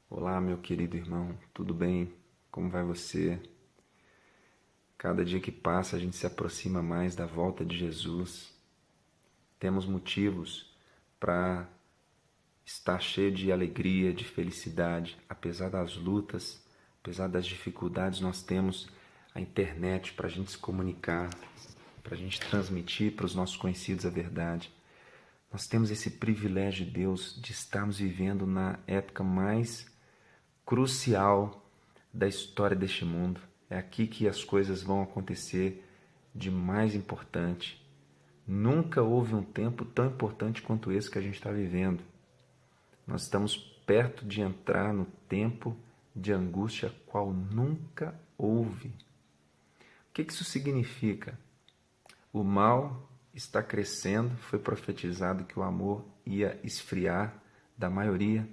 Olá, meu querido irmão, tudo bem? Como vai você? Cada dia que passa a gente se aproxima mais da volta de Jesus. Temos motivos para estar cheio de alegria, de felicidade, apesar das lutas, apesar das dificuldades, nós temos a internet para a gente se comunicar, para a gente transmitir para os nossos conhecidos a verdade. Nós temos esse privilégio de Deus de estarmos vivendo na época mais crucial da história deste mundo. É aqui que as coisas vão acontecer de mais importante. Nunca houve um tempo tão importante quanto esse que a gente está vivendo. Nós estamos perto de entrar no tempo de angústia qual nunca houve. O que isso significa? O mal está crescendo, foi profetizado que o amor ia esfriar da maioria.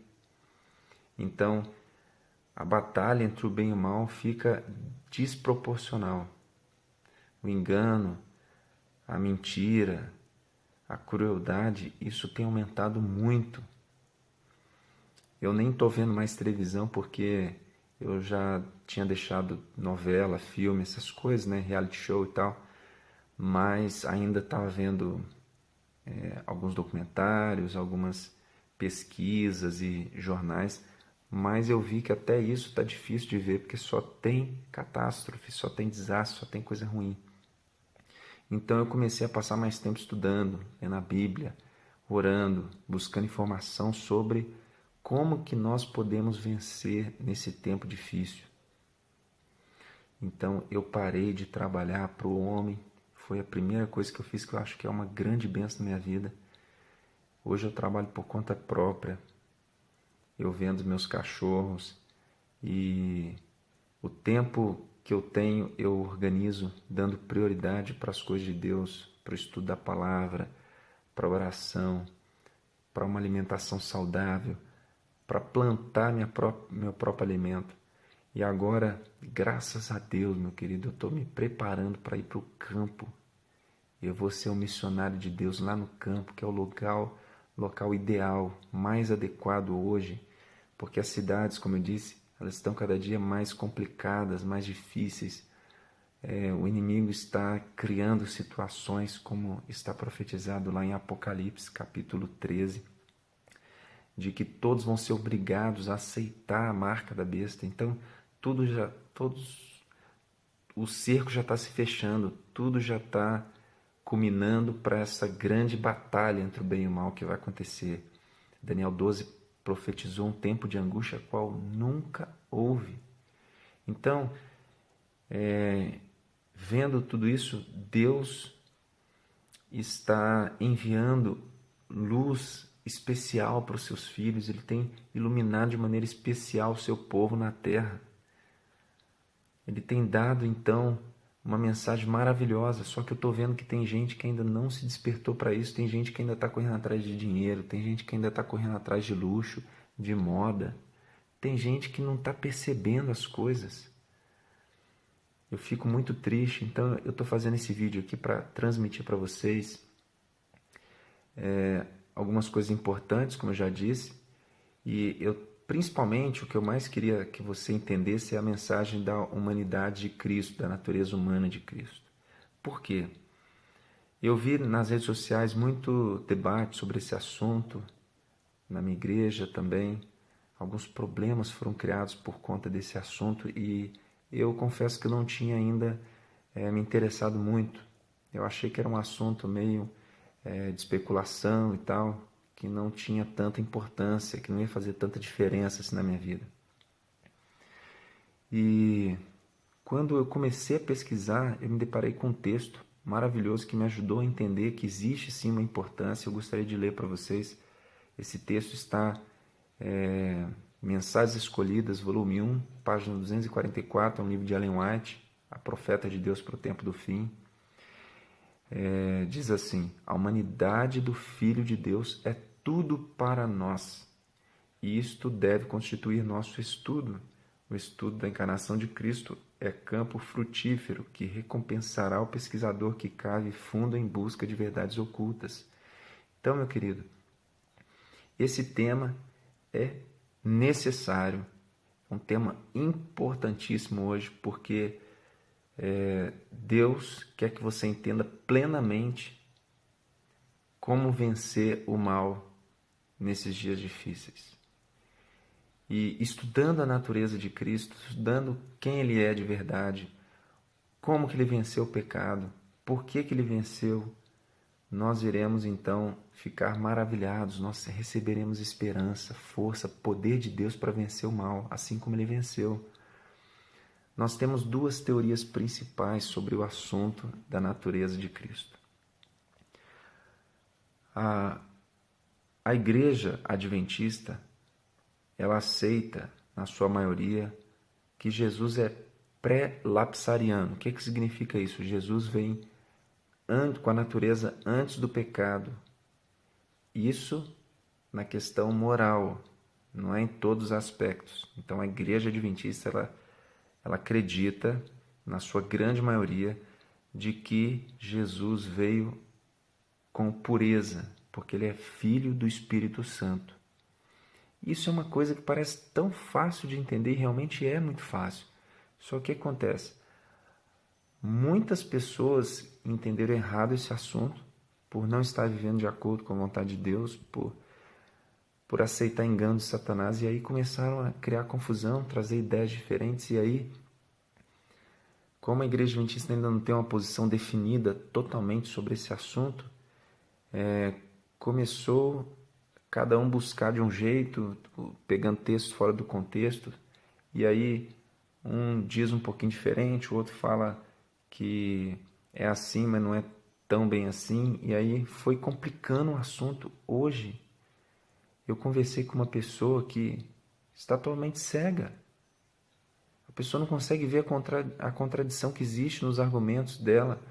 Então, a batalha entre o bem e o mal fica desproporcional. O engano, a mentira, a crueldade, isso tem aumentado muito. Eu nem estou vendo mais televisão porque eu já tinha deixado novela, filme, essas coisas, né? Reality show e tal. Mas ainda estava vendo alguns documentários, algumas pesquisas e jornais, mas eu vi que até isso está difícil de ver, porque só tem catástrofe, só tem desastre, só tem coisa ruim. Então eu comecei a passar mais tempo estudando, lendo a Bíblia, orando, buscando informação sobre como que nós podemos vencer nesse tempo difícil. Então eu parei de trabalhar para o homem, foi a primeira coisa que eu fiz, que eu acho que é uma grande bênção na minha vida. Hoje eu trabalho por conta própria, eu vendo meus cachorros e o tempo que eu tenho eu organizo dando prioridade para as coisas de Deus, para o estudo da palavra, para a oração, para uma alimentação saudável, para plantar meu próprio alimento. E agora, graças a Deus, meu querido, eu estou me preparando para ir para o campo. Eu vou ser um missionário de Deus lá no campo, que é o local ideal, mais adequado hoje, porque as cidades, como eu disse, elas estão cada dia mais complicadas, mais difíceis. O inimigo está criando situações como está profetizado lá em Apocalipse, capítulo 13, de que todos vão ser obrigados a aceitar a marca da besta. Então, o cerco já está se fechando, tudo já está culminando para essa grande batalha entre o bem e o mal que vai acontecer. Daniel 12 profetizou um tempo de angústia qual nunca houve. Então, vendo tudo isso, Deus está enviando luz especial para os seus filhos, Ele tem iluminado de maneira especial o seu povo na terra. Ele tem dado, então, uma mensagem maravilhosa, só que eu estou vendo que tem gente que ainda não se despertou para isso, tem gente que ainda está correndo atrás de dinheiro, tem gente que ainda está correndo atrás de luxo, de moda, tem gente que não está percebendo as coisas. Eu fico muito triste, então eu estou fazendo esse vídeo aqui para transmitir para vocês algumas coisas importantes, como eu já disse, e principalmente o que eu mais queria que você entendesse é a mensagem da humanidade de Cristo, da natureza humana de Cristo. Por quê? Eu vi nas redes sociais muito debate sobre esse assunto, na minha igreja também. Alguns problemas foram criados por conta desse assunto e eu confesso que eu não tinha ainda me interessado muito. Eu achei que era um assunto meio de especulação e tal, que não tinha tanta importância, que não ia fazer tanta diferença assim na minha vida. E quando eu comecei a pesquisar, eu me deparei com um texto maravilhoso que me ajudou a entender que existe sim uma importância. Eu gostaria de ler para vocês. Esse texto está Mensagens Escolhidas, volume 1, página 244, é um livro de Ellen White, a profeta de Deus para o tempo do fim. Diz assim: a humanidade do Filho de Deus é tudo para nós, e isto deve constituir nosso estudo. O estudo da encarnação de Cristo é campo frutífero que recompensará o pesquisador que cave fundo em busca de verdades ocultas. Então, meu querido, esse tema é necessário, um tema importantíssimo hoje, porque Deus quer que você entenda plenamente como vencer o mal nesses dias difíceis. E estudando a natureza de Cristo, estudando quem Ele é de verdade, como que Ele venceu o pecado, por que que Ele venceu, nós iremos então ficar maravilhados, nós receberemos esperança, força, poder de Deus para vencer o mal, assim como Ele venceu. Nós temos duas teorias principais sobre o assunto da natureza de Cristo. A igreja adventista, ela aceita, na sua maioria, que Jesus é pré-lapsariano. O que significa isso? Jesus vem com a natureza antes do pecado. Isso na questão moral, não é em todos os aspectos. Então a igreja adventista, ela acredita, na sua grande maioria, de que Jesus veio com pureza, porque ele é filho do Espírito Santo. Isso é uma coisa que parece tão fácil de entender e realmente é muito fácil. Só que o que acontece? Muitas pessoas entenderam errado esse assunto por não estar vivendo de acordo com a vontade de Deus, por aceitar engano de Satanás, e aí começaram a criar confusão, trazer ideias diferentes, e aí, como a igreja adventista ainda não tem uma posição definida totalmente sobre esse assunto, começou cada um buscar de um jeito, pegando textos fora do contexto, e aí um diz um pouquinho diferente, o outro fala que é assim, mas não é tão bem assim, e aí foi complicando o assunto. Hoje, eu conversei com uma pessoa que está totalmente cega. A pessoa não consegue ver a contradição que existe nos argumentos dela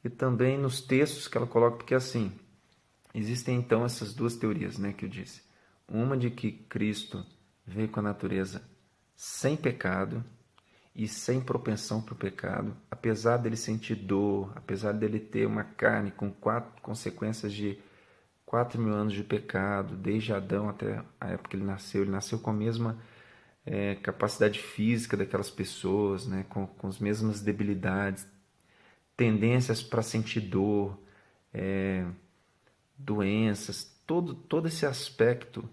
e também nos textos que ela coloca, porque assim, existem então essas duas teorias, né, que eu disse. Uma de que Cristo veio com a natureza sem pecado e sem propensão para o pecado, apesar dele sentir dor, apesar dele ter uma carne com 4 consequências de 4.000 anos de pecado, desde Adão até a época que ele nasceu com a mesma capacidade física daquelas pessoas, né, com as mesmas debilidades, tendências para sentir dor, doenças, todo esse aspecto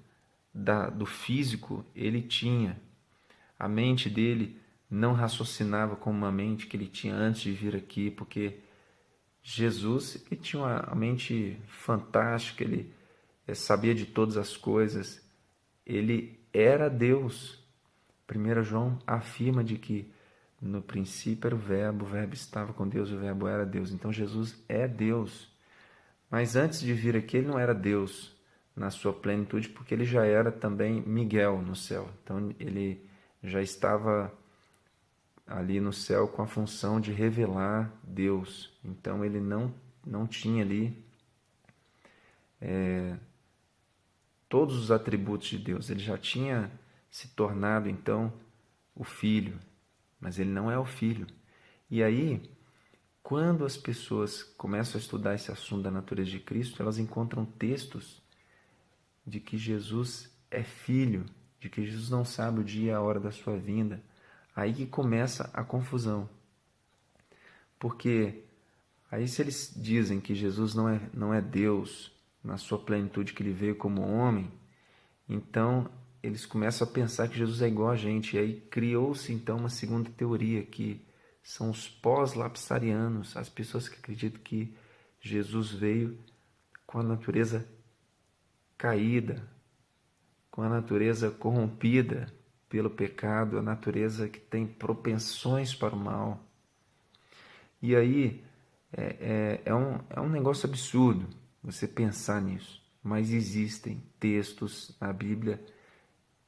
do físico ele tinha. A mente dele não raciocinava como uma mente que ele tinha antes de vir aqui, porque Jesus ele tinha uma mente fantástica, ele sabia de todas as coisas, ele era Deus. 1 João afirma de que no princípio era o verbo estava com Deus, o verbo era Deus. Então Jesus é Deus. Mas antes de vir aqui ele não era Deus na sua plenitude, porque ele já era também Miguel no céu. Então ele já estava ali no céu com a função de revelar Deus. Então ele não tinha ali todos os atributos de Deus. Ele já tinha se tornado então o Filho, mas ele não é o Filho. E aí, quando as pessoas começam a estudar esse assunto da natureza de Cristo, elas encontram textos de que Jesus é Filho, de que Jesus não sabe o dia e a hora da sua vinda. Aí que começa a confusão. Porque aí se eles dizem que Jesus não é Deus na sua plenitude, que ele veio como homem, então eles começam a pensar que Jesus é igual a gente. E aí criou-se então uma segunda teoria, que são os pós-lapsarianos, as pessoas que acreditam que Jesus veio com a natureza caída, com a natureza corrompida pelo pecado, a natureza que tem propensões para o mal. E aí é um negócio absurdo você pensar nisso, mas existem textos na Bíblia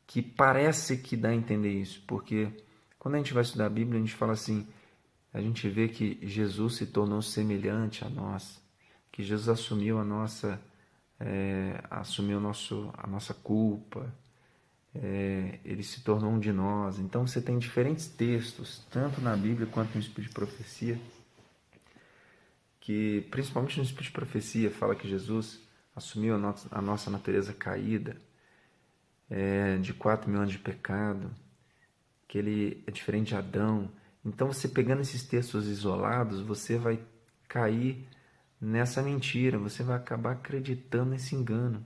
que parece que dá a entender isso, porque quando a gente vai estudar a Bíblia, a gente fala assim, a gente vê que Jesus se tornou semelhante a nós, que Jesus assumiu a nossa culpa, ele se tornou um de nós. Então você tem diferentes textos, tanto na Bíblia quanto no Espírito de Profecia, que principalmente no Espírito de Profecia fala que Jesus assumiu a nossa natureza caída. de 4.000 anos de pecado, que ele é diferente de Adão. Então, você pegando esses textos isolados, você vai cair nessa mentira, você vai acabar acreditando nesse engano.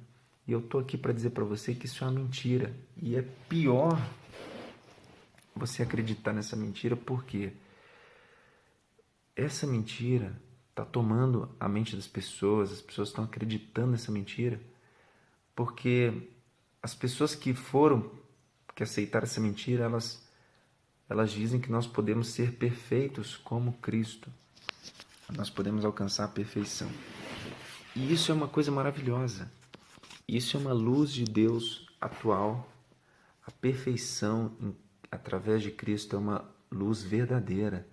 E eu estou aqui para dizer para você que isso é uma mentira. E é pior você acreditar nessa mentira, porque essa mentira está tomando a mente das pessoas, as pessoas estão acreditando nessa mentira, porque as pessoas que aceitaram essa mentira, elas dizem que nós podemos ser perfeitos como Cristo. Nós podemos alcançar a perfeição. E isso é uma coisa maravilhosa. Isso é uma luz de Deus atual. A perfeição através de Cristo é uma luz verdadeira.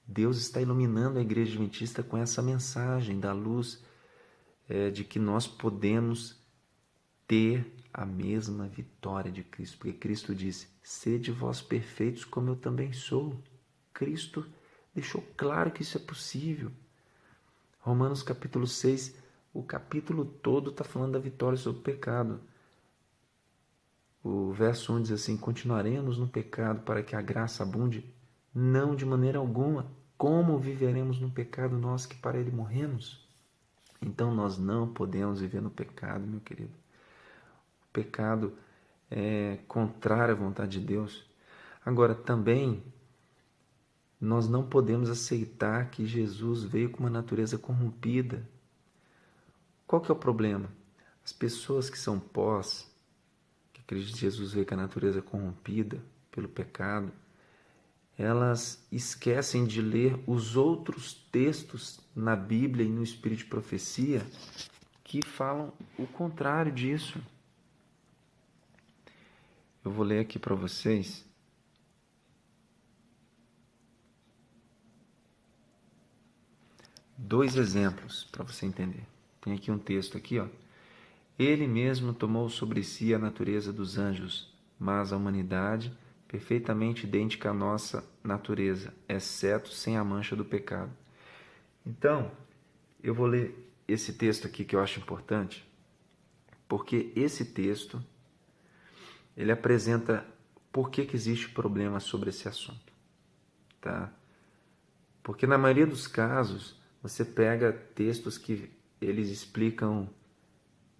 Deus está iluminando a igreja adventista com essa mensagem da luz de que nós podemos ter a mesma vitória de Cristo. Porque Cristo disse, sede vós perfeitos como eu também sou. Cristo deixou claro que isso é possível. Romanos capítulo 6, o capítulo todo está falando da vitória sobre o pecado. O verso 1 diz assim, continuaremos no pecado para que a graça abunde? Não, de maneira alguma. Como viveremos no pecado nós que para ele morremos? Então nós não podemos viver no pecado, meu querido. O pecado é contrário à vontade de Deus. Agora, também, nós não podemos aceitar que Jesus veio com uma natureza corrompida. Qual que é o problema? As pessoas que são pós, que acreditam que Jesus veio com a natureza corrompida pelo pecado, elas esquecem de ler os outros textos na Bíblia e no Espírito de Profecia que falam o contrário disso. Eu vou ler aqui para vocês. Dois exemplos para você entender. Tem aqui um texto aqui, ó. Ele mesmo tomou sobre si a natureza dos anjos, mas a humanidade, perfeitamente idêntica à nossa natureza, exceto sem a mancha do pecado. Então, eu vou ler esse texto aqui que eu acho importante, porque esse texto, ele apresenta por que existe problema sobre esse assunto, tá? Porque na maioria dos casos, você pega textos que eles explicam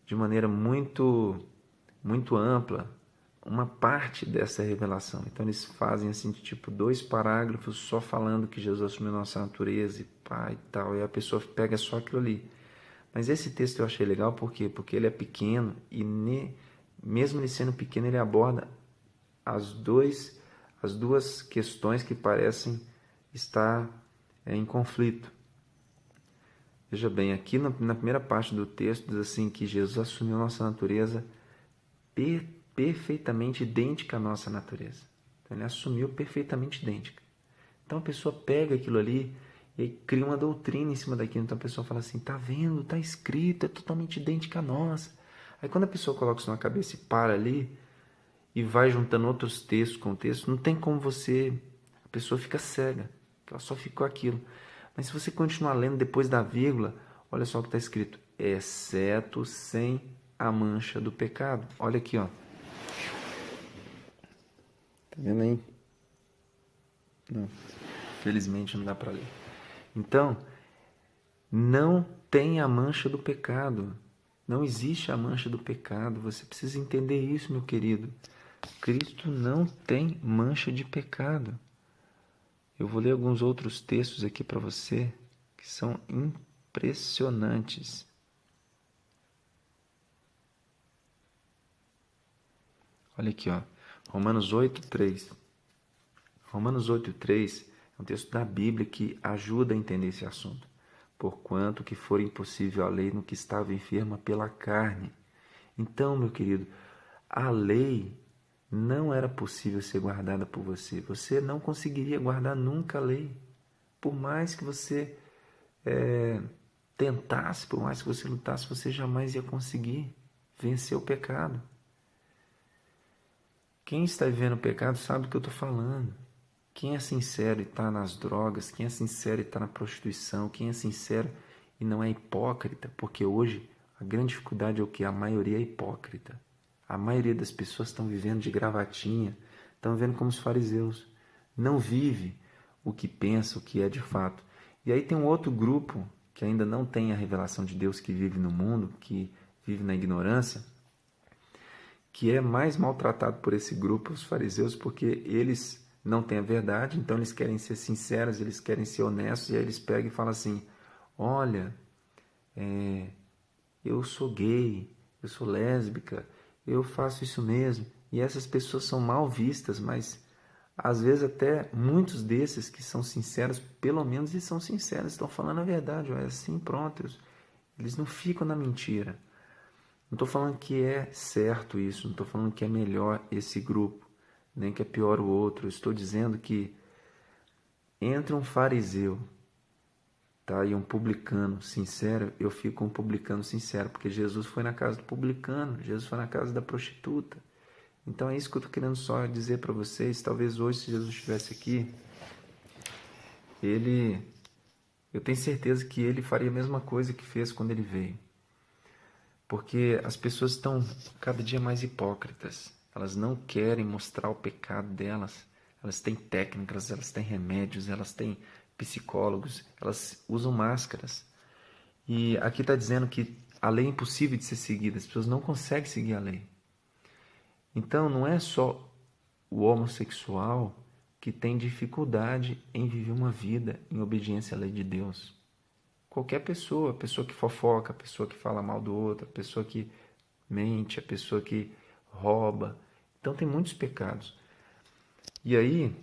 de maneira muito ampla uma parte dessa revelação. Então eles fazem assim, tipo 2 parágrafos só falando que Jesus assumiu nossa natureza e pá e tal, e a pessoa pega só aquilo ali. Mas esse texto eu achei legal por quê? Porque ele é pequeno e mesmo ele sendo pequeno, ele aborda as duas questões que parecem estar em conflito. Veja bem, aqui na primeira parte do texto diz assim que Jesus assumiu nossa natureza perfeitamente idêntica à nossa natureza. Então, ele assumiu perfeitamente idêntica. Então a pessoa pega aquilo ali e cria uma doutrina em cima daquilo. Então a pessoa fala assim, tá vendo, tá escrito, é totalmente idêntica à nossa. Aí quando a pessoa coloca isso na cabeça e para ali e vai juntando outros textos com textos, não tem como a pessoa fica cega, ela só ficou aquilo. Mas se você continuar lendo depois da vírgula, olha só o que está escrito, exceto sem a mancha do pecado. Olha aqui, ó. Tá vendo aí? Não, felizmente não dá para ler. Então, não tem a mancha do pecado. Não existe a mancha do pecado. Você precisa entender isso, meu querido. Cristo não tem mancha de pecado. Eu vou ler alguns outros textos aqui para você que são impressionantes. Olha aqui, ó. Romanos 8:3. Romanos 8:3 é um texto da Bíblia que ajuda a entender esse assunto. Porquanto que for impossível a lei no que estava enferma pela carne. Então, meu querido, a lei não era possível ser guardada por você. Você não conseguiria guardar nunca a lei. Por mais que você tentasse, por mais que você lutasse, você jamais ia conseguir vencer o pecado. Quem está vivendo o pecado sabe do que eu estou falando. Quem é sincero e está nas drogas, quem é sincero e está na prostituição, quem é sincero e não é hipócrita, porque hoje a grande dificuldade é o que? A maioria é hipócrita. A maioria das pessoas estão vivendo de gravatinha, estão vivendo como os fariseus. Não vive o que pensa, o que é de fato. E aí tem um outro grupo que ainda não tem a revelação de Deus, que vive no mundo, que vive na ignorância, que é mais maltratado por esse grupo, os fariseus, porque eles não têm a verdade, então eles querem ser sinceros, eles querem ser honestos, e aí eles pegam e falam assim, olha, eu sou gay, eu sou lésbica, eu faço isso mesmo. E essas pessoas são mal vistas, mas às vezes até muitos desses que são sinceros, pelo menos eles são sinceros, estão falando a verdade, é assim, pronto. Eles não ficam na mentira. Não estou falando que é certo isso, não estou falando que é melhor esse grupo, nem que é pior o outro. Eu estou dizendo que entre um fariseu, tá, e um publicano sincero, eu fico um publicano sincero, porque Jesus foi na casa do publicano, Jesus foi na casa da prostituta. Então é isso que eu estou querendo só dizer para vocês. Talvez hoje, se Jesus estivesse aqui, eu tenho certeza que ele faria a mesma coisa que fez quando ele veio. Porque as pessoas estão cada dia mais hipócritas. Elas não querem mostrar o pecado delas. Elas têm técnicas, elas têm remédios, elas têm psicólogos, elas usam máscaras. E aqui está dizendo que a lei é impossível de ser seguida. As pessoas não conseguem seguir a lei. Então não é só o homossexual que tem dificuldade em viver uma vida em obediência à lei de Deus. Qualquer pessoa, a pessoa que fofoca, a pessoa que fala mal do outro, a pessoa que mente, a pessoa que rouba. Então tem muitos pecados. E aí,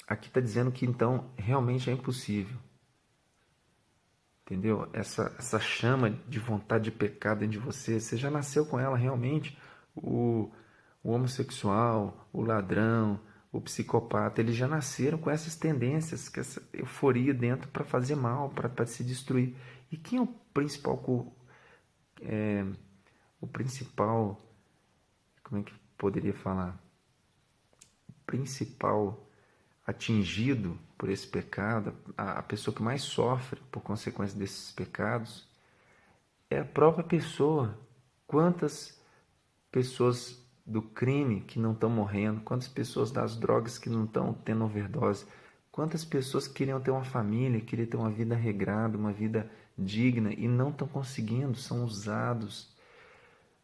aqui está dizendo que então realmente é impossível. Entendeu? Essa chama de vontade de pecado dentro de você, você já nasceu com ela realmente. O homossexual, o ladrão, o psicopata, eles já nasceram com essas tendências, com essa euforia dentro para fazer mal, para se destruir. E quem é o principal, como é que poderia falar? O principal atingido por esse pecado, a pessoa que mais sofre por consequência desses pecados, é a própria pessoa. Quantas pessoas do crime que não estão morrendo, quantas pessoas das drogas que não estão tendo overdose, quantas pessoas queriam ter uma família, queriam ter uma vida regrada, uma vida digna e não estão conseguindo, são usados,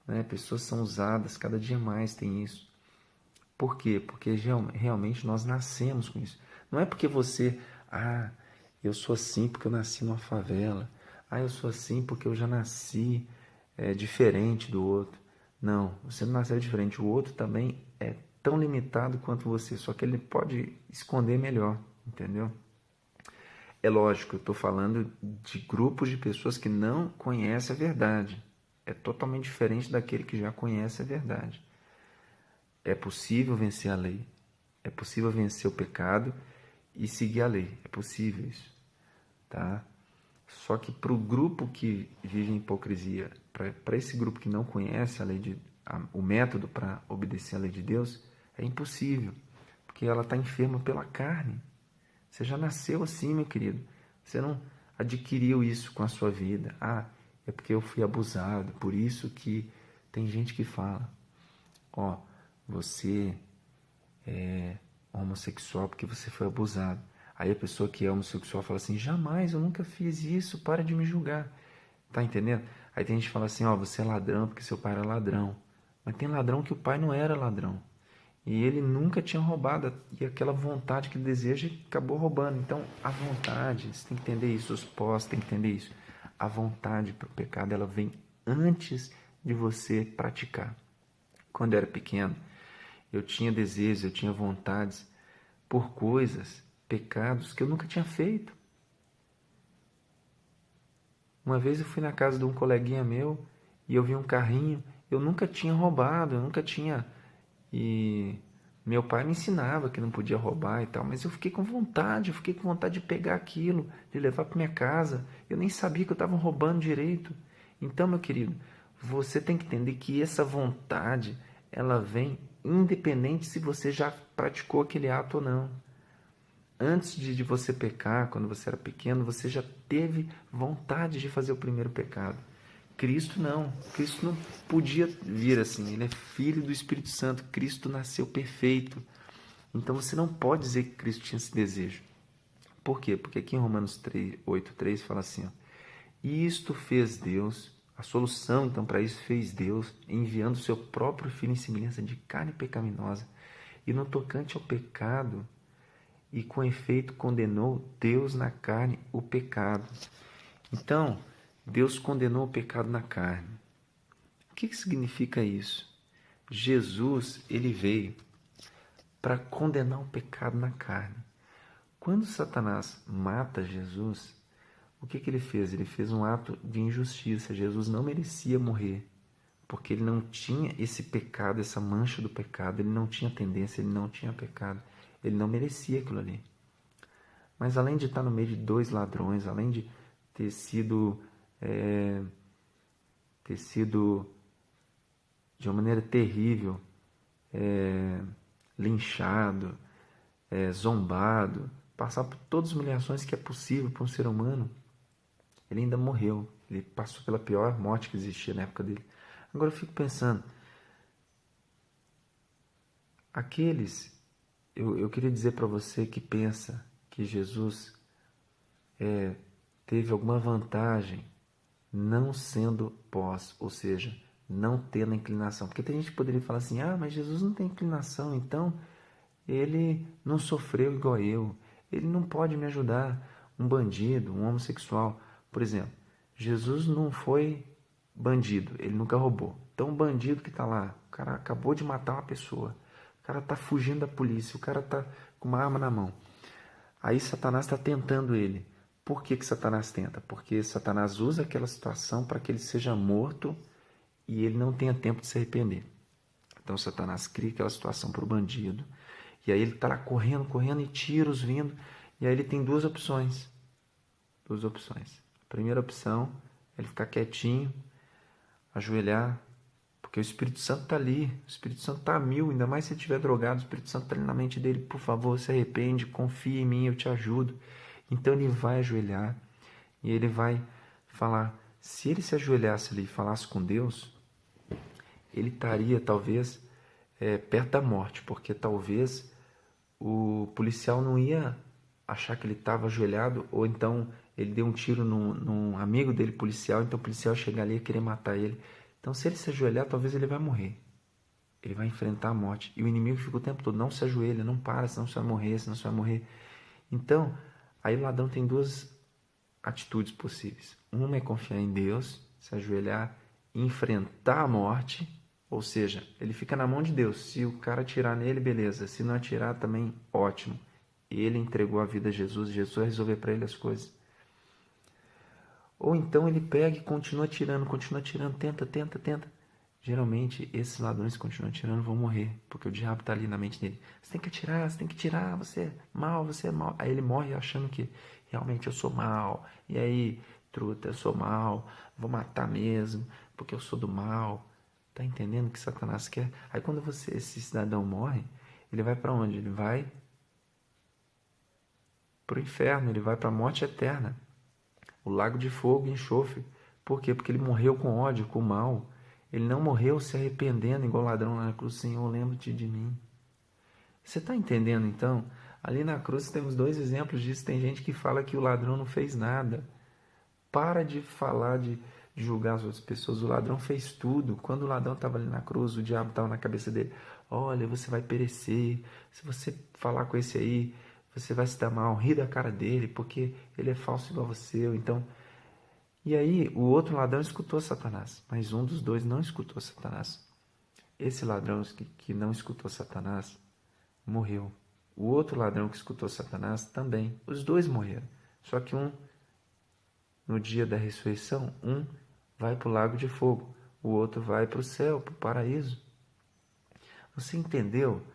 né? Pessoas são usadas, cada dia mais tem isso. Por quê? Porque realmente nós nascemos com isso. Não é porque você, eu sou assim porque eu nasci numa favela, eu sou assim porque eu já nasci diferente do outro. Não, você não nasceu diferente. O outro também é tão limitado quanto você, só que ele pode esconder melhor, entendeu? É lógico, eu estou falando de grupos de pessoas que não conhecem a verdade. É totalmente diferente daquele que já conhece a verdade. É possível vencer a lei. É possível vencer o pecado e seguir a lei. É possível isso, tá? Só que para o grupo que vive em hipocrisia, para esse grupo que não conhece o método para obedecer à lei de Deus, é impossível, porque ela está enferma pela carne. Você já nasceu assim, meu querido. Você não adquiriu isso com a sua vida. É porque eu fui abusado. Por isso que tem gente que fala, você é homossexual porque você foi abusado. Aí a pessoa que é homossexual fala assim, jamais, eu nunca fiz isso, para de me julgar. Tá entendendo? Aí tem gente que fala assim, você é ladrão porque seu pai era ladrão. Mas tem ladrão que o pai não era ladrão. E ele nunca tinha roubado. E aquela vontade que ele deseja acabou roubando. Então a vontade, você tem que entender isso, os pós têm que entender isso. A vontade para o pecado, ela vem antes de você praticar. Quando eu era pequeno, eu tinha desejos, eu tinha vontades por coisas, pecados que eu nunca tinha feito. Uma vez eu fui na casa de um coleguinha meu e eu vi um carrinho, eu nunca tinha roubado, eu nunca tinha... E meu pai me ensinava que não podia roubar e tal, mas eu fiquei com vontade de pegar aquilo, de levar para minha casa. Eu nem sabia que eu estava roubando direito. Então, meu querido, você tem que entender que essa vontade, ela vem independente se você já praticou aquele ato ou não. Antes de você pecar, quando você era pequeno, você já teve vontade de fazer o primeiro pecado. Cristo não. Cristo não podia vir assim. Ele é filho do Espírito Santo. Cristo nasceu perfeito. Então você não pode dizer que Cristo tinha esse desejo. Por quê? Porque aqui em Romanos 8:3 fala assim, ó, isto fez Deus, a solução então para isso fez Deus, enviando o seu próprio Filho em semelhança de carne pecaminosa, e no tocante ao pecado, e com efeito condenou Deus na carne o pecado. Então, Deus condenou o pecado na carne. O que significa isso? Jesus, ele veio para condenar o pecado na carne. Quando Satanás mata Jesus, o que ele fez? Ele fez um ato de injustiça. Jesus não merecia morrer, porque ele não tinha esse pecado, essa mancha do pecado, ele não tinha tendência, ele não tinha pecado, ele não merecia aquilo ali. Mas além de estar no meio de dois ladrões, além de ter sido de uma maneira terrível, linchado, zombado, passar por todas as humilhações que é possível para um ser humano, ele ainda morreu. Ele passou pela pior morte que existia na época dele. Agora eu fico pensando, eu queria dizer para você que pensa que Jesus teve alguma vantagem não sendo pós, ou seja, não tendo inclinação. Porque tem gente que poderia falar assim, mas Jesus não tem inclinação, então ele não sofreu igual eu, ele não pode me ajudar. Um bandido, um homossexual, por exemplo, Jesus não foi bandido, ele nunca roubou. Então o bandido que está lá, o cara acabou de matar uma pessoa, o cara está fugindo da polícia, o cara está com uma arma na mão. Aí Satanás está tentando ele. Por que Satanás tenta? Porque Satanás usa aquela situação para que ele seja morto e ele não tenha tempo de se arrepender. Então Satanás cria aquela situação para o bandido. E aí ele está lá correndo, correndo e tiros vindo. E aí ele tem duas opções. A primeira opção é ele ficar quietinho, ajoelhar, porque o Espírito Santo está ali. O Espírito Santo está a mil, ainda mais se ele estiver drogado. O Espírito Santo está ali na mente dele. Por favor, se arrepende, confia em mim, eu te ajudo. Então ele vai ajoelhar e ele vai falar. Se ele se ajoelhasse ali e falasse com Deus, ele estaria talvez perto da morte, porque talvez o policial não ia achar que ele estava ajoelhado, ou então ele deu um tiro num amigo dele policial, então o policial ia chegar ali e ia querer matar ele. Então se ele se ajoelhar, talvez ele vai morrer. Ele vai enfrentar a morte. E o inimigo fica o tempo todo, não se ajoelha, não para, senão você vai morrer, senão você vai morrer. Então, aí o ladrão tem duas atitudes possíveis. Uma é confiar em Deus, se ajoelhar e enfrentar a morte, ou seja, ele fica na mão de Deus. Se o cara atirar nele, beleza. Se não atirar, também ótimo. Ele entregou a vida a Jesus, Jesus vai resolver para ele as coisas. Ou então ele pega e continua atirando, tenta. Geralmente, esses ladrões que continuam atirando vão morrer, porque o diabo está ali na mente dele. Você tem que atirar, você é mal. Aí ele morre achando que realmente eu sou mal. E aí, truta, eu sou mal, vou matar mesmo, porque eu sou do mal. Tá entendendo o que Satanás quer? Aí quando esse cidadão morre, ele vai para onde? Ele vai para o inferno, ele vai para a morte eterna. O lago de fogo e enxofre. Por quê? Porque ele morreu com ódio, com mal. Ele não morreu se arrependendo igual ladrão lá na cruz. Senhor, lembra-te de mim. Você está entendendo então? Ali na cruz temos dois exemplos disso. Tem gente que fala que o ladrão não fez nada. Para de falar, de julgar as outras pessoas. O ladrão fez tudo. Quando o ladrão estava ali na cruz, o diabo estava na cabeça dele. Olha, você vai perecer. Se você falar com esse aí, você vai se dar mal. Ri da cara dele, porque ele é falso igual você. Então, e aí o outro ladrão escutou Satanás, mas um dos dois não escutou Satanás. Esse ladrão que não escutou Satanás morreu. O outro ladrão que escutou Satanás também. Os dois morreram. Só que no dia da ressurreição, um vai para o lago de fogo, o outro vai para o céu, para o paraíso. Você entendeu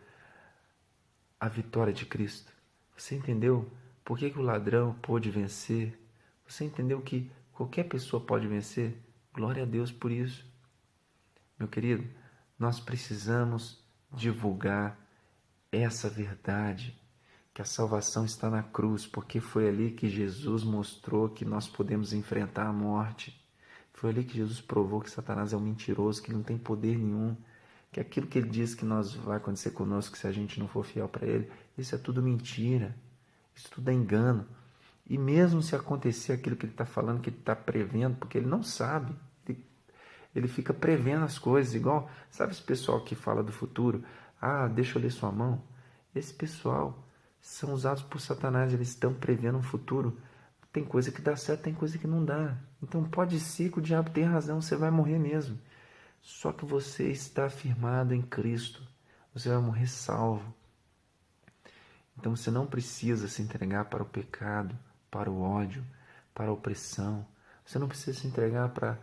a vitória de Cristo? Você entendeu por que o ladrão pôde vencer? Você entendeu que qualquer pessoa pode vencer? Glória a Deus por isso. Meu querido, nós precisamos divulgar essa verdade, que a salvação está na cruz, porque foi ali que Jesus mostrou que nós podemos enfrentar a morte. Foi ali que Jesus provou que Satanás é um mentiroso, que ele não tem poder nenhum, que aquilo que ele diz que vai acontecer conosco se a gente não for fiel para ele, isso é tudo mentira, isso tudo é engano. E mesmo se acontecer aquilo que ele está falando, que ele está prevendo, porque ele não sabe, ele fica prevendo as coisas, igual, sabe esse pessoal que fala do futuro? Ah, deixa eu ler sua mão. Esse pessoal são usados por Satanás, eles estão prevendo um futuro. Tem coisa que dá certo, tem coisa que não dá. Então pode ser que o diabo tenha razão, você vai morrer mesmo. Só que você está firmado em Cristo, você vai morrer salvo. Então você não precisa se entregar para o pecado, para o ódio, para a opressão. Você não precisa se entregar para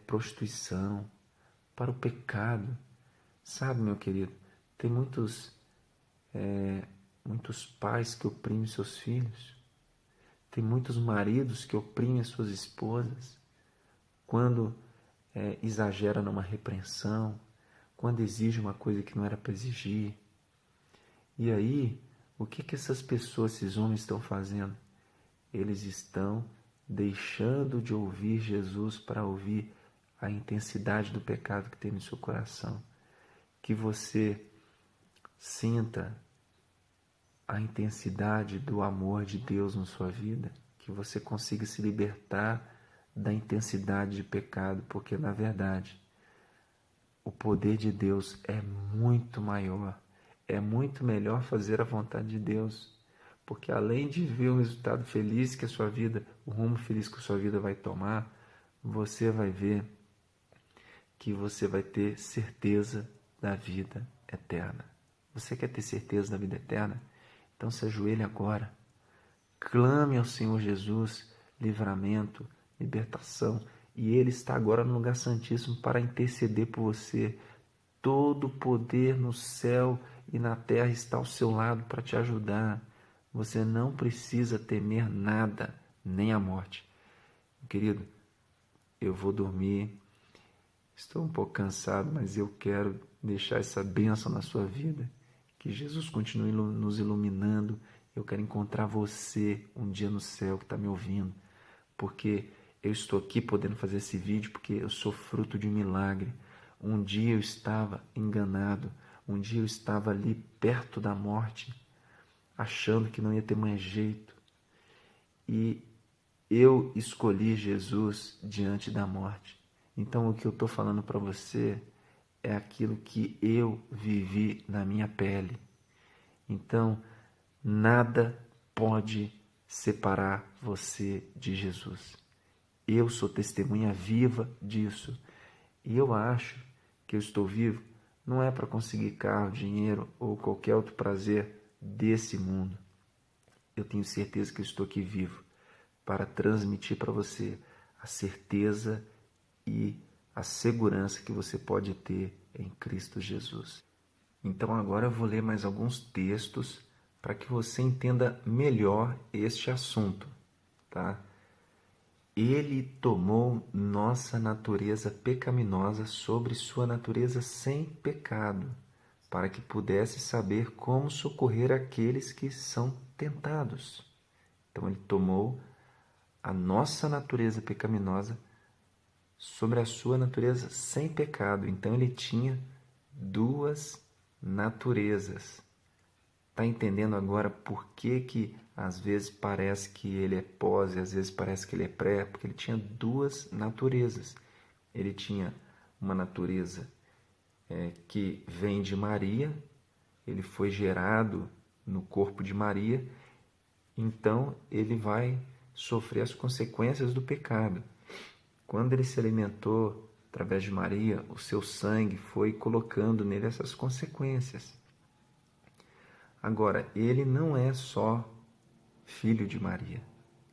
prostituição, para o pecado. Sabe, meu querido, tem muitos pais que oprimem seus filhos. Tem muitos maridos que oprimem as suas esposas. Quando exagera numa repreensão, quando exige uma coisa que não era para exigir. E aí, o que essas pessoas, esses homens estão fazendo? Eles estão deixando de ouvir Jesus para ouvir a intensidade do pecado que tem no seu coração. Que você sinta a intensidade do amor de Deus na sua vida, que você consiga se libertar da intensidade de pecado, porque na verdade o poder de Deus é muito maior, é muito melhor fazer a vontade de Deus, porque além de ver o resultado feliz que a sua vida, o rumo feliz que a sua vida vai tomar, você vai ver que você vai ter certeza da vida eterna. Você quer ter certeza da vida eterna? Então se ajoelhe agora, clame ao Senhor Jesus livramento, libertação, e Ele está agora no lugar santíssimo para interceder por você. Todo o poder no céu e na terra está ao seu lado para te ajudar. Você não precisa temer nada, nem a morte. Querido, eu vou dormir, estou um pouco cansado, mas eu quero deixar essa bênção na sua vida. Que Jesus continue nos iluminando. Eu quero encontrar você um dia no céu que está me ouvindo. Porque eu estou aqui podendo fazer esse vídeo porque eu sou fruto de um milagre. Um dia eu estava enganado. Um dia eu estava ali perto da morte, achando que não ia ter mais jeito. E eu escolhi Jesus diante da morte. Então o que eu estou falando para você é aquilo que eu vivi na minha pele. Então, nada pode separar você de Jesus. Eu sou testemunha viva disso. E eu acho que eu estou vivo não é para conseguir carro, dinheiro ou qualquer outro prazer desse mundo. Eu tenho certeza que eu estou aqui vivo para transmitir para você a certeza e a segurança que você pode ter em Cristo Jesus. Então agora eu vou ler mais alguns textos para que você entenda melhor este assunto, tá? Ele tomou nossa natureza pecaminosa sobre sua natureza sem pecado, para que pudesse saber como socorrer aqueles que são tentados. Então ele tomou a nossa natureza pecaminosa sobre a sua natureza sem pecado. Então ele tinha duas naturezas. Está entendendo agora por que às vezes parece que ele é pós e às vezes parece que ele é pré? Porque ele tinha duas naturezas. Ele tinha uma natureza que vem de Maria, ele foi gerado no corpo de Maria, então ele vai sofrer as consequências do pecado. Quando ele se alimentou através de Maria, o seu sangue foi colocando nele essas consequências. Agora, ele não é só filho de Maria,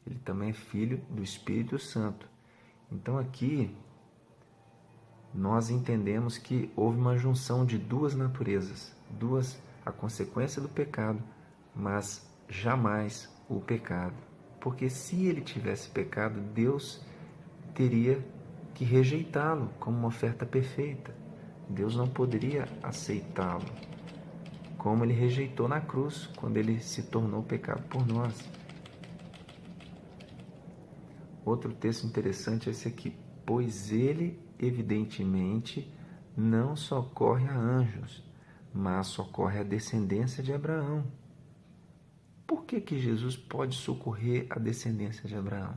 ele também é filho do Espírito Santo. Então aqui nós entendemos que houve uma junção de duas naturezas, a consequência do pecado, mas jamais o pecado. Porque se ele tivesse pecado, Deus teria que rejeitá-lo como uma oferta perfeita. Deus não poderia aceitá-lo, como ele rejeitou na cruz, quando ele se tornou pecado por nós. Outro texto interessante é esse aqui. Pois ele, evidentemente, não socorre a anjos, mas socorre a descendência de Abraão. Por que Jesus pode socorrer a descendência de Abraão?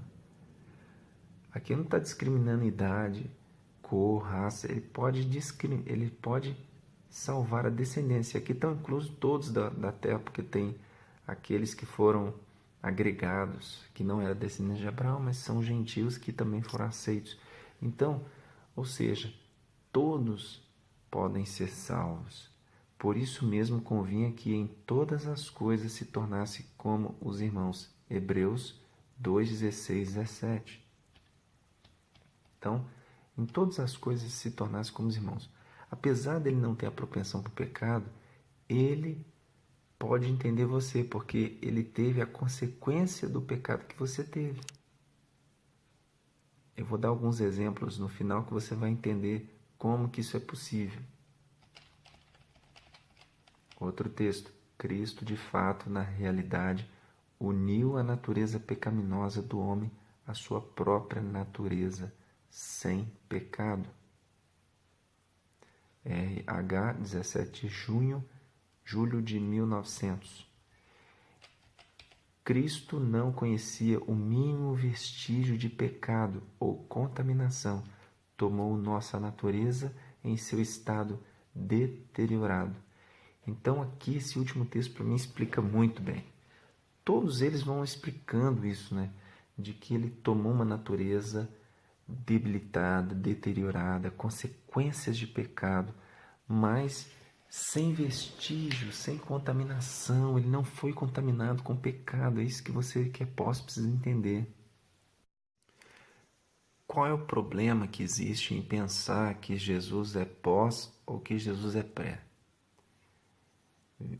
Aqui não está discriminando idade, cor, raça. Ele pode salvar a descendência. Aqui estão inclusos todos da terra, porque tem aqueles que foram agregados, que não eram descendentes de Abraão, mas são gentios que também foram aceitos. Então, ou seja, todos podem ser salvos. Por isso mesmo convinha que em todas as coisas se tornasse como os irmãos. Hebreus 2:16, 17. Então, em todas as coisas se tornasse como os irmãos. Apesar dele não ter a propensão para o pecado, ele pode entender você, porque ele teve a consequência do pecado que você teve. Eu vou dar alguns exemplos no final que você vai entender como que isso é possível. Outro texto. Cristo, de fato, na realidade, uniu a natureza pecaminosa do homem à sua própria natureza sem pecado. RH, 17 de julho de 1900. Cristo não conhecia o mínimo vestígio de pecado ou contaminação. Tomou nossa natureza em seu estado deteriorado. Então aqui esse último texto para mim explica muito bem. Todos eles vão explicando isso, né? De que ele tomou uma natureza debilitada, deteriorada, consequências de pecado, mas sem vestígio, sem contaminação. Ele não foi contaminado com pecado. É isso que você que é pós precisa entender. Qual é o problema que existe em pensar que Jesus é pós ou que Jesus é pré?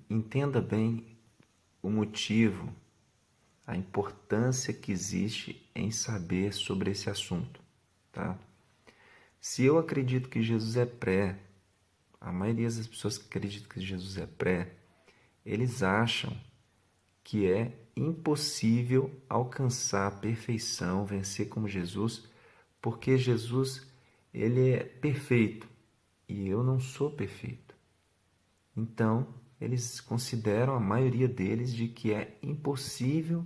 Entenda bem o motivo, a importância que existe em saber sobre esse assunto, tá? Se eu acredito que Jesus é pré, a maioria das pessoas que acreditam que Jesus é pré, eles acham que é impossível alcançar a perfeição, vencer como Jesus, porque Jesus ele é perfeito e eu não sou perfeito. Então, eles consideram, a maioria deles, de que é impossível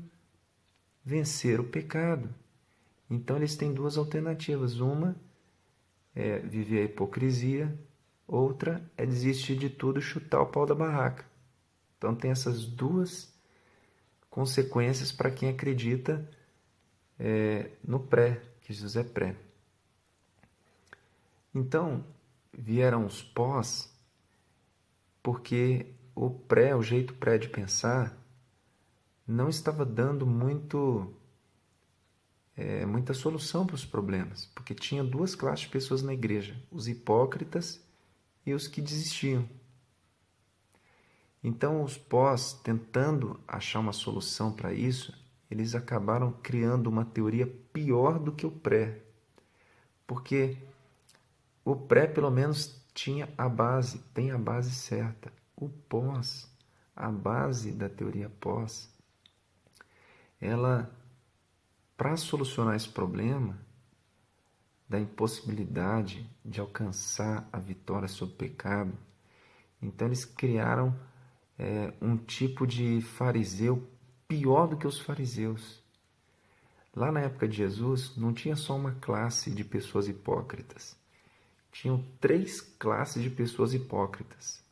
vencer o pecado. Então, eles têm duas alternativas. Uma é viver a hipocrisia, outra é desistir de tudo e chutar o pau da barraca. Então, tem essas duas consequências para quem acredita no pré, que Jesus é pré. Então, vieram os pós, porque o jeito pré de pensar, não estava dando muita solução para os problemas, porque tinha duas classes de pessoas na igreja, os hipócritas e os que desistiam. Então, os pós, tentando achar uma solução para isso, eles acabaram criando uma teoria pior do que o pré, porque o pré, pelo menos, tinha a base, tem a base certa. O pós, a base da teoria pós, ela, para solucionar esse problema da impossibilidade de alcançar a vitória sobre o pecado, então eles criaram um tipo de fariseu pior do que os fariseus. Lá na época de Jesus, não tinha só uma classe de pessoas hipócritas. Tinham 3 classes de pessoas hipócritas.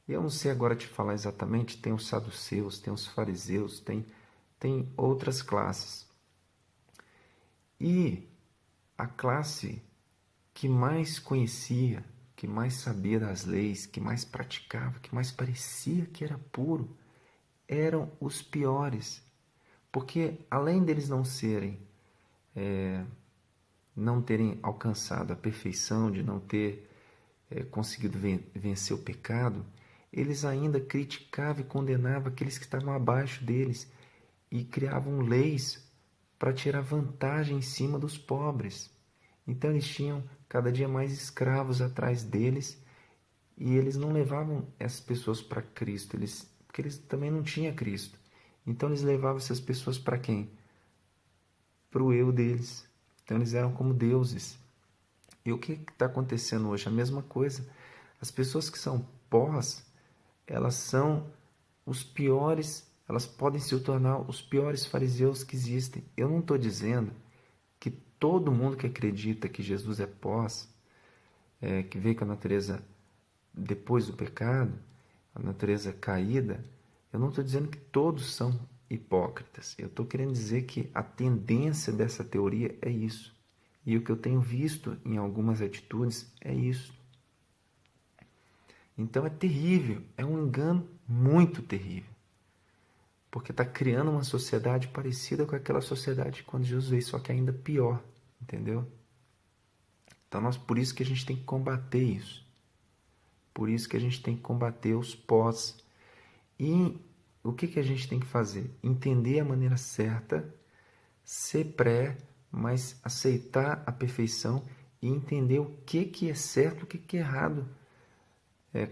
Eu não sei agora te falar exatamente, tem os saduceus, tem os fariseus, tem outras classes. E a classe que mais conhecia, que mais sabia das leis, que mais praticava, que mais parecia que era puro, eram os piores. Porque além deles não terem alcançado a perfeição, de não ter conseguido vencer o pecado, eles ainda criticavam e condenavam aqueles que estavam abaixo deles e criavam leis para tirar vantagem em cima dos pobres. Então eles tinham cada dia mais escravos atrás deles e eles não levavam essas pessoas para Cristo, porque eles também não tinham Cristo. Então eles levavam essas pessoas para quem? para o eu deles. Então eles eram como deuses. E o que está acontecendo hoje? A mesma coisa. As pessoas que são pós, elas são os piores, elas podem se tornar os piores fariseus que existem. Eu não estou dizendo que todo mundo que acredita que Jesus é pós, que veio com a natureza depois do pecado, a natureza caída, eu não estou dizendo que todos são hipócritas. Eu estou querendo dizer que a tendência dessa teoria é isso. E o que eu tenho visto em algumas atitudes é isso. Então é terrível, é um engano muito terrível. Porque está criando uma sociedade parecida com aquela sociedade quando Jesus veio, só que ainda pior, entendeu? Então por isso que a gente tem que combater isso. Por isso que a gente tem que combater os pós. E o que a gente tem que fazer? Entender a maneira certa, ser pré, mas aceitar a perfeição e entender o que é certo, o que é errado.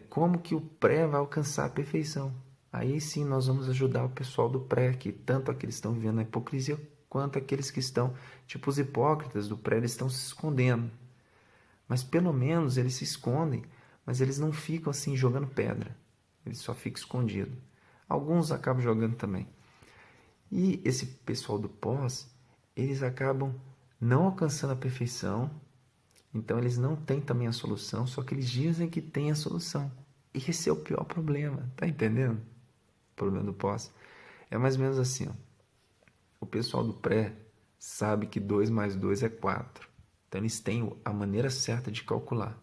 Como que o pré vai alcançar a perfeição. Aí sim nós vamos ajudar o pessoal do pré, que tanto aqueles que estão vivendo na hipocrisia, quanto aqueles que estão, tipo os hipócritas do pré, eles estão se escondendo. Mas pelo menos eles se escondem, mas eles não ficam assim jogando pedra. Eles só ficam escondidos. Alguns acabam jogando também. E esse pessoal do pós, eles acabam não alcançando a perfeição. Então eles não têm também a solução, só que eles dizem que têm a solução. E esse é o pior problema, tá entendendo? O problema do pós. É mais ou menos assim, ó. O pessoal do pré sabe que 2 mais 2 é 4. Então eles têm a maneira certa de calcular.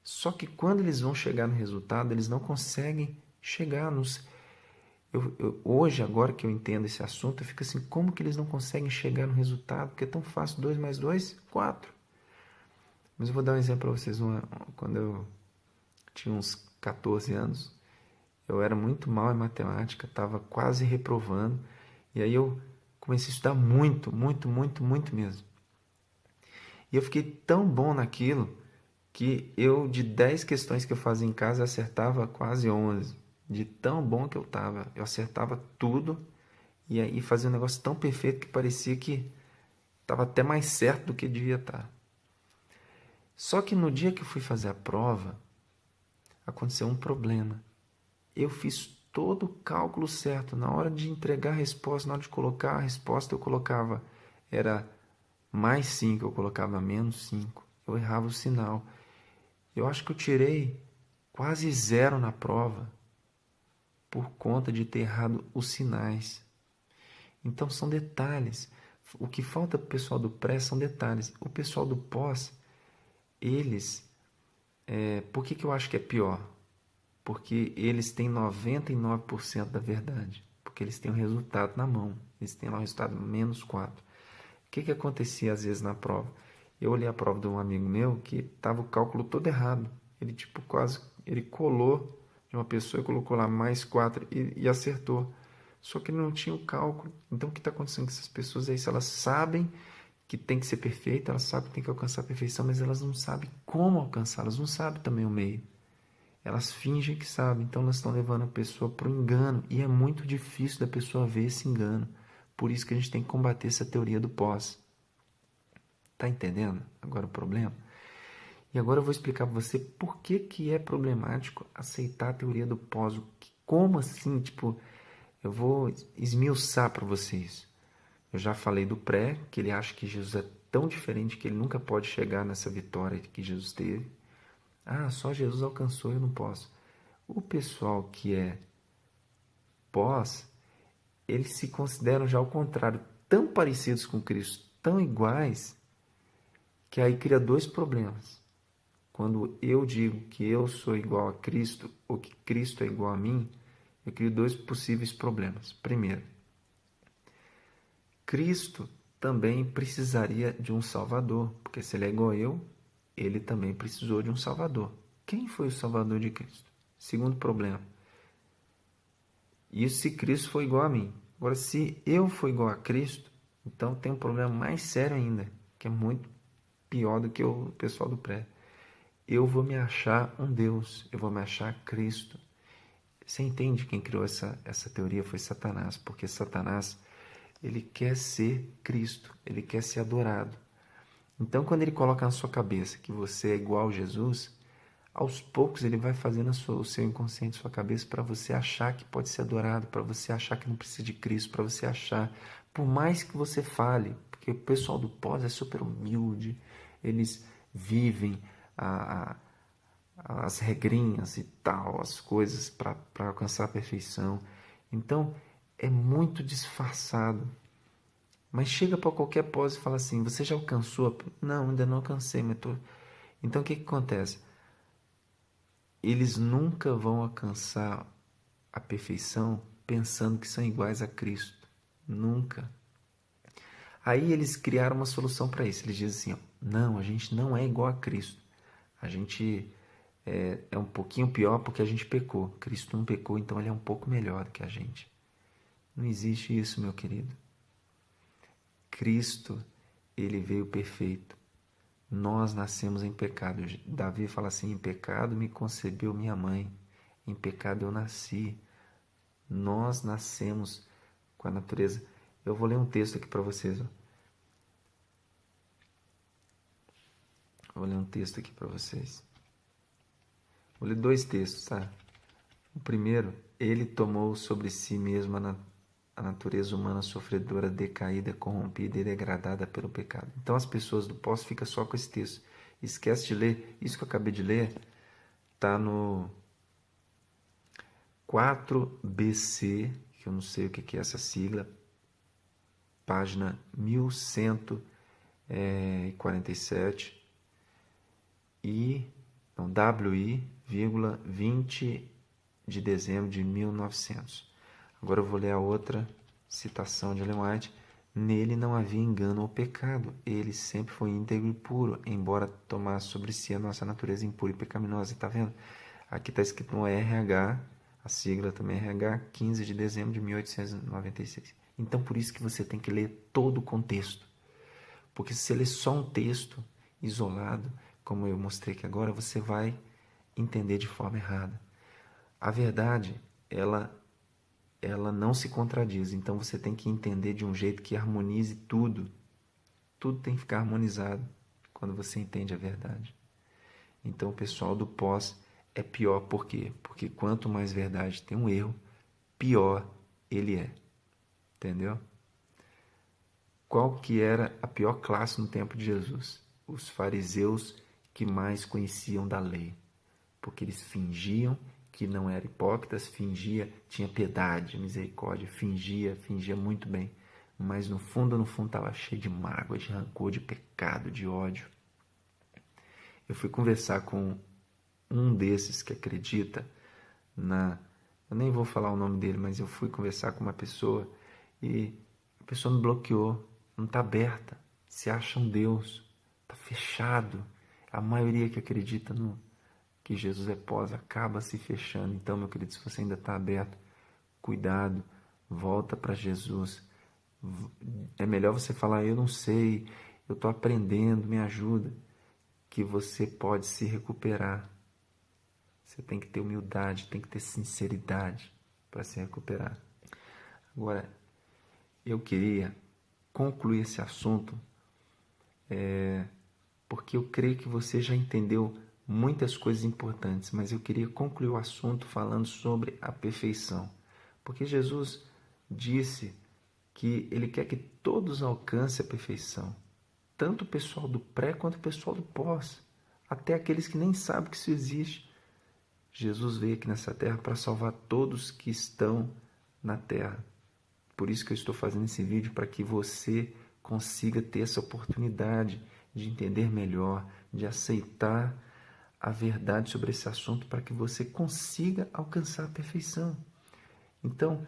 Só que quando eles vão chegar no resultado, eles não conseguem chegar nos... Hoje, agora que eu entendo esse assunto, eu fico assim, como que eles não conseguem chegar no resultado? Porque é tão fácil, 2 mais 2, 4. Mas eu vou dar um exemplo para vocês. Quando eu tinha uns 14 anos, eu era muito mal em matemática, estava quase reprovando. E aí eu comecei a estudar muito, muito, muito, muito mesmo. E eu fiquei tão bom naquilo que eu, de 10 questões que eu fazia em casa, eu acertava quase 11. De tão bom que eu estava. Eu acertava tudo e aí fazia um negócio tão perfeito que parecia que estava até mais certo do que devia estar. Só que no dia que eu fui fazer a prova, aconteceu um problema. Eu fiz todo o cálculo certo. Na hora de entregar a resposta, na hora de colocar a resposta, eu colocava, era mais 5, eu colocava menos 5. Eu errava o sinal. Eu acho que eu tirei quase 0 na prova por conta de ter errado os sinais. Então são detalhes. O que falta para o pessoal do pré são detalhes. O pessoal do pós, eles... por que eu acho que é pior? Porque eles têm 99% da verdade. Porque eles têm o resultado na mão. Eles têm lá o resultado menos 4. O que acontecia às vezes na prova? Eu olhei a prova de um amigo meu que estava o cálculo todo errado. Ele ele colou de uma pessoa e colocou lá mais 4 e acertou. Só que ele não tinha o cálculo. Então o que está acontecendo com essas pessoas é isso. Elas sabem que tem que ser perfeita, elas sabem que tem que alcançar a perfeição, mas elas não sabem como alcançar, elas não sabem também o meio. Elas fingem que sabem, então elas estão levando a pessoa para o engano. E é muito difícil da pessoa ver esse engano. Por isso que a gente tem que combater essa teoria do pós. Tá entendendo agora o problema? E agora eu vou explicar para você por que é problemático aceitar a teoria do pós. Como assim? Tipo, eu vou esmiuçar para vocês. Eu já falei do pré, que ele acha que Jesus é tão diferente que ele nunca pode chegar nessa vitória que Jesus teve. Ah, só Jesus alcançou, eu não posso. O pessoal que é pós, eles se consideram já ao contrário, tão parecidos com Cristo, tão iguais, que aí cria 2 problemas. Quando eu digo que eu sou igual a Cristo, ou que Cristo é igual a mim, eu crio 2 possíveis problemas. Primeiro, Cristo também precisaria de um Salvador, porque se ele é igual a eu, ele também precisou de um Salvador. Quem foi o Salvador de Cristo? Segundo problema, isso se Cristo foi igual a mim. Agora, se eu for igual a Cristo, então tem um problema mais sério ainda, que é muito pior do que o pessoal do pré. Eu vou me achar um Deus, eu vou me achar Cristo. Você entende quem criou essa teoria? Foi Satanás, porque Satanás Ele quer ser Cristo, ele quer ser adorado. Então, quando ele coloca na sua cabeça que você é igual a Jesus, aos poucos ele vai fazendo o seu inconsciente, sua cabeça, para você achar que pode ser adorado, para você achar que não precisa de Cristo, para você achar, por mais que você fale, porque o pessoal do pós é super humilde, eles vivem as regrinhas e tal, as coisas para alcançar a perfeição. Então, é muito disfarçado. Mas chega para qualquer pós e fala assim, você já alcançou? Não, ainda não alcancei, mas tô... Então, o que acontece? Eles nunca vão alcançar a perfeição pensando que são iguais a Cristo. Nunca. Aí eles criaram uma solução para isso. Eles dizem assim, ó, não, a gente não é igual a Cristo. A gente é um pouquinho pior porque a gente pecou. Cristo não pecou, então ele é um pouco melhor do que a gente. Não existe isso, meu querido. Cristo, ele veio perfeito. Nós nascemos em pecado. Davi fala assim, em pecado me concebeu minha mãe. Em pecado eu nasci. Nós nascemos com a natureza. Eu vou ler um texto aqui para vocês. Ó. Vou ler um texto aqui para vocês. Vou ler 2 textos, tá? O primeiro, ele tomou sobre si mesmo a natureza humana sofredora, decaída, corrompida e degradada pelo pecado. Então as pessoas do pós ficam só com esse texto. Esquece de ler. Isso que eu acabei de ler está no 4BC, que eu não sei o que é essa sigla, página 1147 WI, 20 de dezembro de 1900. Agora eu vou ler a outra citação de Ellen White. Nele não havia engano ou pecado. Ele sempre foi íntegro e puro, embora tomasse sobre si a nossa natureza impura e pecaminosa. Está vendo? Aqui está escrito no RH, a sigla também é RH, 15 de dezembro de 1896. Então, por isso que você tem que ler todo o contexto. Porque se você ler só um texto isolado, como eu mostrei aqui agora, você vai entender de forma errada. A verdade, ela não se contradiz. Então, você tem que entender de um jeito que harmonize tudo. Tudo tem que ficar harmonizado quando você entende a verdade. Então, o pessoal do pós é pior. Por quê? Porque quanto mais verdade tem um erro, pior ele é. Entendeu? Qual que era a pior classe no tempo de Jesus? Os fariseus que mais conheciam da lei. Porque eles fingiam que não eram hipócritas, tinha piedade, misericórdia, fingia muito bem. Mas no fundo estava cheio de mágoa, de rancor, de pecado, de ódio. Eu fui conversar com um desses que acredita eu nem vou falar o nome dele, mas eu fui conversar com uma pessoa e a pessoa me bloqueou, não está aberta, se acha um Deus, está fechado. A maioria que acredita que Jesus é pós acaba se fechando. Então, meu querido, se você ainda está aberto, cuidado, volta para Jesus. É melhor você falar, eu não sei, eu estou aprendendo, me ajuda, que você pode se recuperar. Você tem que ter humildade, tem que ter sinceridade para se recuperar. Agora, eu queria concluir esse assunto porque eu creio que você já entendeu muitas coisas importantes, mas eu queria concluir o assunto falando sobre a perfeição. Porque Jesus disse que ele quer que todos alcancem a perfeição, tanto o pessoal do pré quanto o pessoal do pós, até aqueles que nem sabem que isso existe. Jesus veio aqui nessa terra para salvar todos que estão na terra. Por isso que eu estou fazendo esse vídeo, para que você consiga ter essa oportunidade de entender melhor, de aceitar a verdade sobre esse assunto, para que você consiga alcançar a perfeição. Então,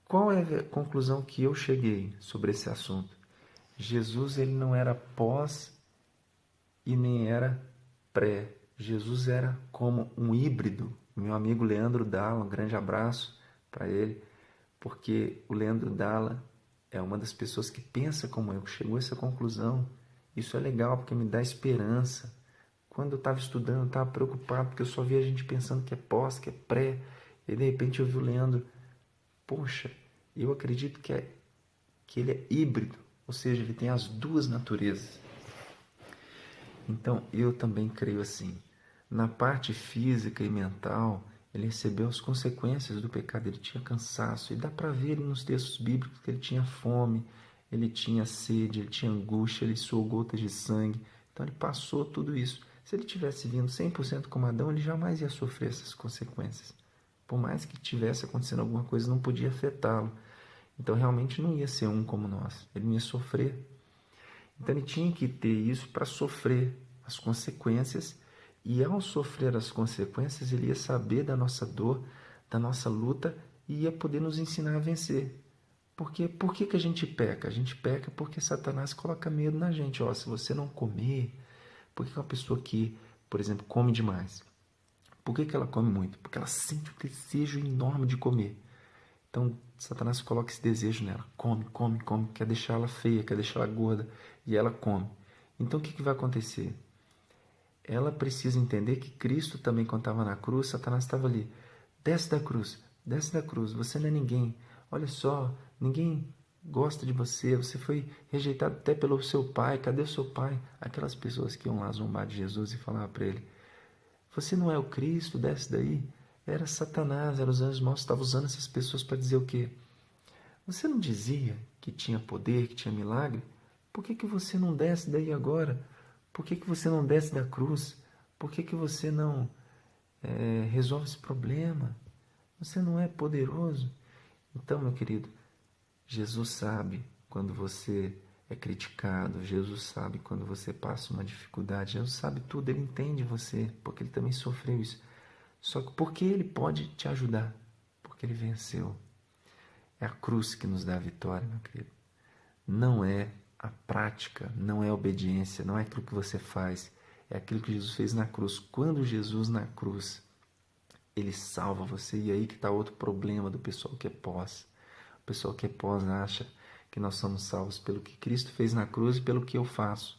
qual é a conclusão que eu cheguei sobre esse assunto? Jesus, ele não era pós e nem era pré. Jesus era como um híbrido. Meu amigo Leandro Dalla, um grande abraço para ele, porque o Leandro Dalla é uma das pessoas que pensa como eu, chegou a essa conclusão. Isso é legal, porque me dá esperança. Quando eu estava estudando, eu estava preocupado, porque eu só via gente pensando que é pós, que é pré, e de repente eu vi o Leandro, poxa, eu acredito que que ele é híbrido, ou seja, ele tem as duas naturezas. Então, eu também creio assim. Na parte física e mental, ele recebeu as consequências do pecado. Ele tinha cansaço. E dá para ver nos textos bíblicos que ele tinha fome, ele tinha sede, ele tinha angústia, ele suou gotas de sangue. Então, ele passou tudo isso. Se ele tivesse vindo 100% como Adão, ele jamais ia sofrer essas consequências. Por mais que tivesse acontecendo alguma coisa, não podia afetá-lo. Então, realmente não ia ser um como nós. Ele não ia sofrer. Então ele tinha que ter isso para sofrer as consequências, e ao sofrer as consequências ele ia saber da nossa dor, da nossa luta, e ia poder nos ensinar a vencer. Porque por que a gente peca? A gente peca porque Satanás coloca medo na gente. Ó, se você não comer, por que uma pessoa que, por exemplo, come demais? Por que ela come muito? Porque ela sente um desejo enorme de comer. Então, Satanás coloca esse desejo nela. Come, come, come. Quer deixar ela feia, quer deixar ela gorda. E ela come. Então, o que vai acontecer? Ela precisa entender que Cristo também, quando estava na cruz, Satanás estava ali. Desce da cruz, desce da cruz. Você não é ninguém. Olha só, ninguém gosta de você. Você foi rejeitado até pelo seu pai. Cadê o seu pai? Aquelas pessoas que iam lá zombar de Jesus e falavam para ele: você não é o Cristo, desce daí. Era Satanás, eram os anjos maus, estavam usando essas pessoas para dizer o quê? Você não dizia que tinha poder, que tinha milagre? Por que você não desce daí agora? Por que você não desce da cruz? Por que você não resolve esse problema? Você não é poderoso? Então, meu querido, Jesus sabe quando você é criticado, Jesus sabe quando você passa uma dificuldade, Jesus sabe tudo, Ele entende você, porque Ele também sofreu isso. Só que porque Ele pode te ajudar? Porque Ele venceu. É a cruz que nos dá a vitória, meu querido. Não é a prática, não é a obediência, não é aquilo que você faz, é aquilo que Jesus fez na cruz. Quando Jesus na cruz, Ele salva você. E aí que está outro problema do pessoal que é pós. O pessoal que é pós acha que nós somos salvos pelo que Cristo fez na cruz e pelo que eu faço.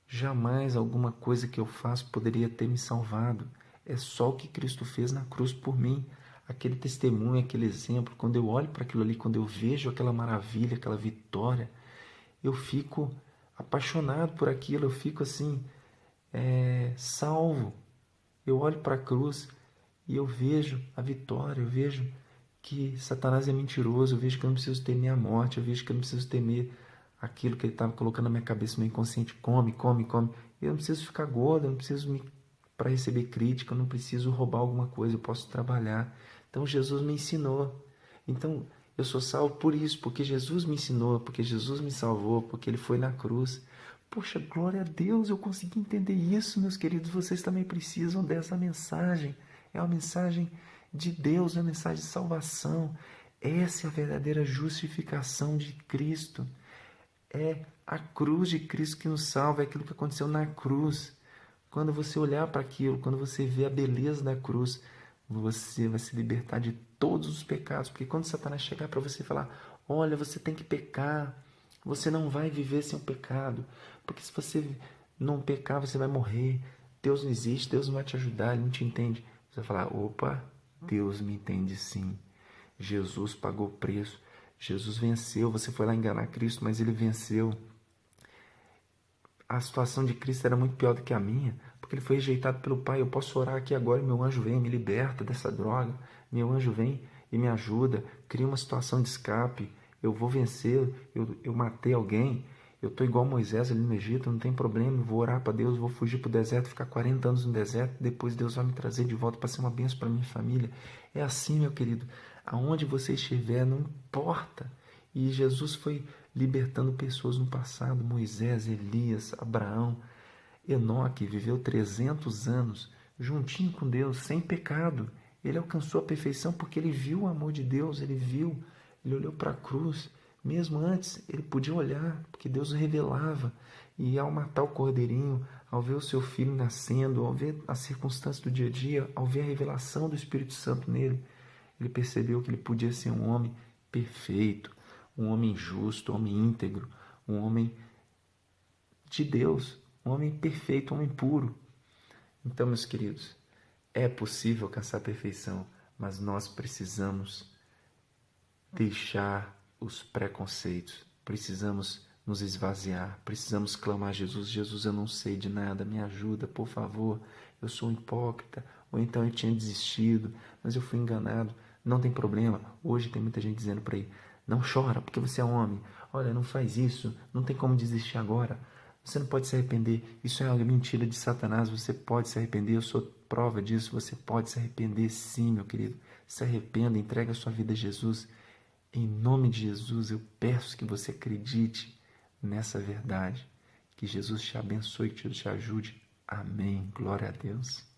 Jamais alguma coisa que eu faço poderia ter me salvado. É só o que Cristo fez na cruz por mim. Aquele testemunho, aquele exemplo, quando eu olho para aquilo ali, quando eu vejo aquela maravilha, aquela vitória, eu fico apaixonado por aquilo, eu fico assim, salvo. Eu olho para a cruz e eu vejo a vitória, eu vejo que Satanás é mentiroso, eu vejo que eu não preciso temer a morte, eu vejo que eu não preciso temer aquilo que ele estava colocando na minha cabeça, meu inconsciente, come, come, come. Eu não preciso ficar gordo, eu não preciso para receber crítica, eu não preciso roubar alguma coisa, eu posso trabalhar. Então Jesus me ensinou. Então eu sou salvo por isso, porque Jesus me ensinou, porque Jesus me salvou, porque Ele foi na cruz. Poxa, glória a Deus, eu consegui entender isso, meus queridos. Vocês também precisam dessa mensagem. É uma mensagem de Deus, é uma mensagem de salvação. Essa é a verdadeira justificação de Cristo. É a cruz de Cristo que nos salva, é aquilo que aconteceu na cruz. Quando você olhar para aquilo, quando você vê a beleza da cruz, você vai se libertar de todos os pecados. Porque quando Satanás chegar para você e falar: olha, você tem que pecar, você não vai viver sem o pecado, porque se você não pecar, você vai morrer. Deus não existe, Deus não vai te ajudar, Ele não te entende. Você vai falar: opa, Deus me entende sim. Jesus pagou o preço, Jesus venceu. Você foi lá enganar Cristo, mas Ele venceu. A situação de Cristo era muito pior do que a minha, porque Ele foi rejeitado pelo Pai. Eu posso orar aqui agora e meu anjo vem e me liberta dessa droga. Meu anjo vem e me ajuda, cria uma situação de escape. Eu vou vencer, eu matei alguém, eu estou igual Moisés ali no Egito, não tem problema, eu vou orar para Deus, vou fugir para o deserto, ficar 40 anos no deserto, depois Deus vai me trazer de volta para ser uma bênção para minha família. É assim, meu querido, aonde você estiver, não importa. E Jesus foi libertando pessoas no passado, Moisés, Elias, Abraão, Enoque viveu 300 anos juntinho com Deus, sem pecado. Ele alcançou a perfeição porque ele viu o amor de Deus, ele olhou para a cruz. Mesmo antes, ele podia olhar, porque Deus revelava. E ao matar o cordeirinho, ao ver o seu filho nascendo, ao ver as circunstâncias do dia a dia, ao ver a revelação do Espírito Santo nele, ele percebeu que ele podia ser um homem perfeito, um homem justo, um homem íntegro, um homem de Deus, um homem perfeito, um homem puro. Então, meus queridos, é possível alcançar a perfeição, mas nós precisamos deixar os preconceitos, precisamos nos esvaziar, precisamos clamar a Jesus: Jesus, eu não sei de nada, me ajuda, por favor, eu sou um hipócrita, ou então eu tinha desistido, mas eu fui enganado. Não tem problema. Hoje tem muita gente dizendo para ele: não chora porque você é homem, olha, não faz isso, não tem como desistir agora, você não pode se arrepender, isso é uma mentira de Satanás, você pode se arrepender, eu sou prova disso, você pode se arrepender sim, meu querido. Se arrependa, entrega a sua vida a Jesus. Em nome de Jesus, eu peço que você acredite nessa verdade. Que Jesus te abençoe, que te ajude. Amém. Glória a Deus.